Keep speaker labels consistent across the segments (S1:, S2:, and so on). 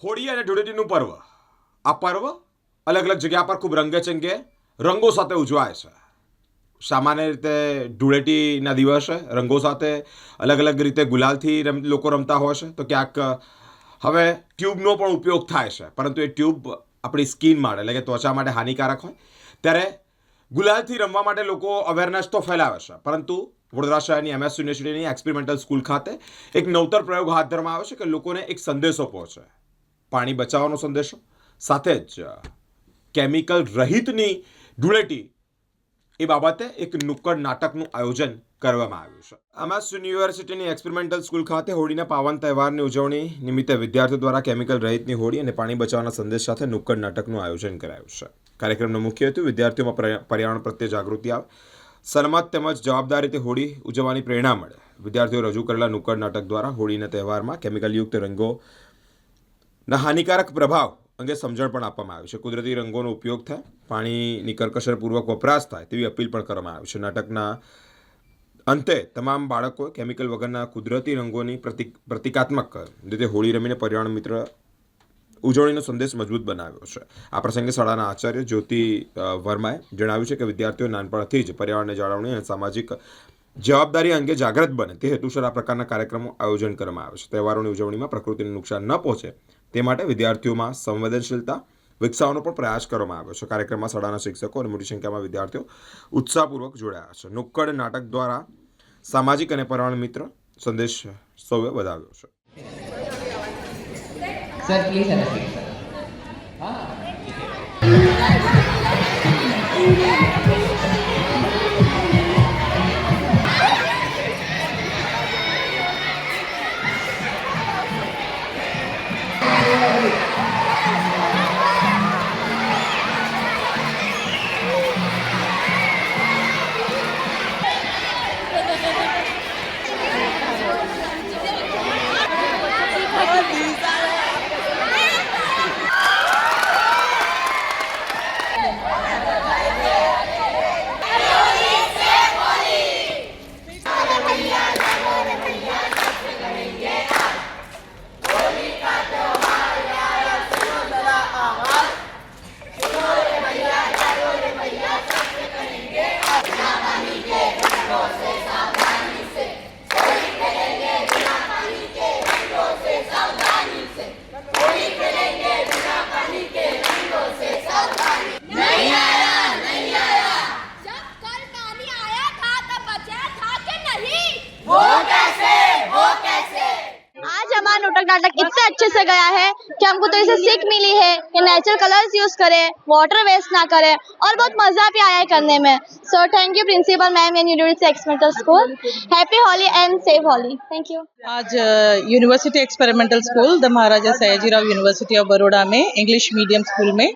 S1: હોળી અને ધૂળેટીનું પર્વ આ પર્વ અલગ અલગ જગ્યા પર ખૂબ રંગેચંગે રંગો સાથે ઉજવાય છે. સામાન્ય રીતે ધૂળેટીના દિવસે રંગો સાથે અલગ અલગ રીતે ગુલાલથી લોકો રમતા હોય છે, તો ક્યાંક હવે ટ્યુબનો પણ ઉપયોગ થાય છે, પરંતુ એ ટ્યુબ આપણી સ્કિન માટે એટલે કે ત્વચા માટે હાનિકારક હોય. ત્યારે ગુલાલથી રમવા માટે લોકો અવેરનેસ તો ફેલાવે છે, પરંતુ વડોદરા શહેરની MS યુનિવર્સિટીની એક્સપેરિમેન્ટલ સ્કૂલ ખાતે એક નવતર પ્રયોગ હાથ ધરવામાં આવ્યો છે કે લોકોને એક સંદેશો પહોંચે, પાણી બચાવવાનો સંદેશો, સાથે જ કેમિકલ રહિતની ધૂળેટી એ બાબતે એક નુક્કડ નાટકનું આયોજન કરવામાં આવ્યું છે. MS યુનિવર્સિટીની એક્સપેરિમેન્ટલ સ્કૂલ ખાતે હોળીના પાવન તહેવારની ઉજવણી નિમિત્તે વિદ્યાર્થીઓ દ્વારા કેમિકલ રહિતની હોળી અને પાણી બચાવવાના સંદેશ સાથે નુક્કડ નાટકનું આયોજન કરાયું છે. કાર્યક્રમનો મુખ્ય હેતુ વિદ્યાર્થીઓમાં પર્યાવરણ પ્રત્યે જાગૃતિ આવે, સન્મત તેમજ જવાબદારીથી હોળી ઉજવવાની પ્રેરણા મળે. વિદ્યાર્થીઓ રજૂ કરેલા નુક્કડ નાટક દ્વારા હોળીના તહેવારમાં કેમિકલયુક્ત રંગોના હાનિકારક પ્રભાવ અંગે સમજણ પણ આપવામાં આવી છે. કુદરતી રંગોનો ઉપયોગ થાય, પાણીની કરકસરપૂર્વક વપરાશ થાય તેવી અપીલ પણ કરવામાં આવી છે. નાટકના અંતે તમામ બાળકોએ કેમિકલ વગરના કુદરતી રંગોની પ્રતિકાત્મક રીતે હોળી રમીને પર્યાવરણ મિત્ર ઉજવણીનો સંદેશ મજબૂત બનાવ્યો છે. આ પ્રસંગે શાળાના આચાર્ય જ્યોતિ વર્માએ જણાવ્યું છે કે વિદ્યાર્થીઓ નાનપણથી જ પર્યાવરણની જાળવણી અને સામાજિક જવાબદારી અંગે જાગૃત બને તે હેતુસર આ પ્રકારના કાર્યક્રમો આયોજન કરવામાં આવે છે. તહેવારોની ઉજવણીમાં પ્રકૃતિને નુકસાન ન પહોંચે તે માટે વિદ્યાર્થીઓમાં સંવેદનશીલતા વિકસાવવાનો પણ પ્રયાસ કરવામાં આવ્યો છે. કાર્યક્રમમાં શાળાના શિક્ષકો અને મોટી સંખ્યામાં વિદ્યાર્થીઓ ઉત્સાહપૂર્વક જોડાયા છે. નુક્કડ નાટક દ્વારા સામાજિક અને પર્યાવરણ મિત્ર સંદેશ સૌએ વધાવ્યો છે.
S2: Sir, please have a seat, sir.
S3: नाटक इतने अच्छे से गया है कि हमको तो इसे सीख मिली है कि नेचुरल कलर्स यूज करें, वाटर वेस्ट ना करें और बहुत मजा भी आया है करने में. So thank you principal ma'am and university experimental school. Happy Holi and safe Holi. Thank you.
S4: आज university experimental school the Maharaja Sayajirao university of Baroda में इंग्लिश मीडियम स्कूल में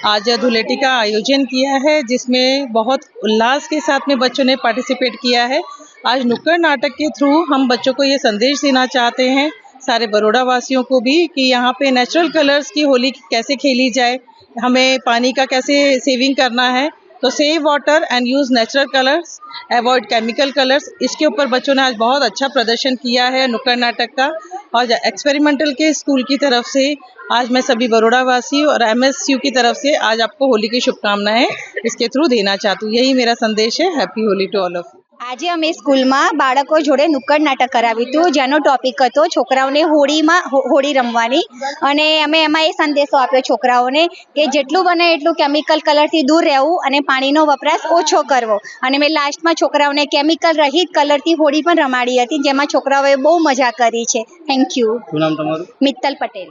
S4: आज धुलेटी का आयोजन किया है, जिसमें बहुत उल्लास के साथ में बच्चों ने पार्टिसिपेट किया है. आज नुक्कड़ नाटक के थ्रू हम बच्चों को ये संदेश देना चाहते हैं, सारे बड़ौदा वासियों को भी, कि यहाँ पे नेचुरल कलर्स की होली कैसे खेली जाए, हमें पानी का कैसे सेविंग करना है. तो save water and use natural colours, avoid chemical colours. इसके ऊपर बच्चों ने आज बहुत अच्छा प्रदर्शन किया है नुक्कड़ नाटक का. और एक्सपेरिमेंटल के स्कूल की तरफ से आज मैं सभी बड़ौदा वासी और MSU की तरफ से आज आपको होली की शुभकामनाएं इसके थ्रू देना चाहती हूँ. यही मेरा संदेश है. Happy Holi to all of.
S5: આજે અમે સ્કૂલમાં બાળકો જોડે નુક્કડ નાટક કરાવ્યું હતું, જેનો ટોપિક હતો છોકરાઓને હોળી રમવાની. અને અમે એમાં એ સંદેશો આપ્યો છોકરાઓને કે જેટલું બને એટલું કેમિકલ કલરથી દૂર રહેવું અને પાણીનો વપરાશ ઓછો કરવો. અને મેં લાસ્ટમાં છોકરાઓને કેમિકલ રહિત કલરથી હોળી પણ રમાડી હતી, જેમાં છોકરાઓએ બહુ મજા કરી છે. Thank you.
S6: શું નામ તમારું?
S5: મિત્તલ પટેલ.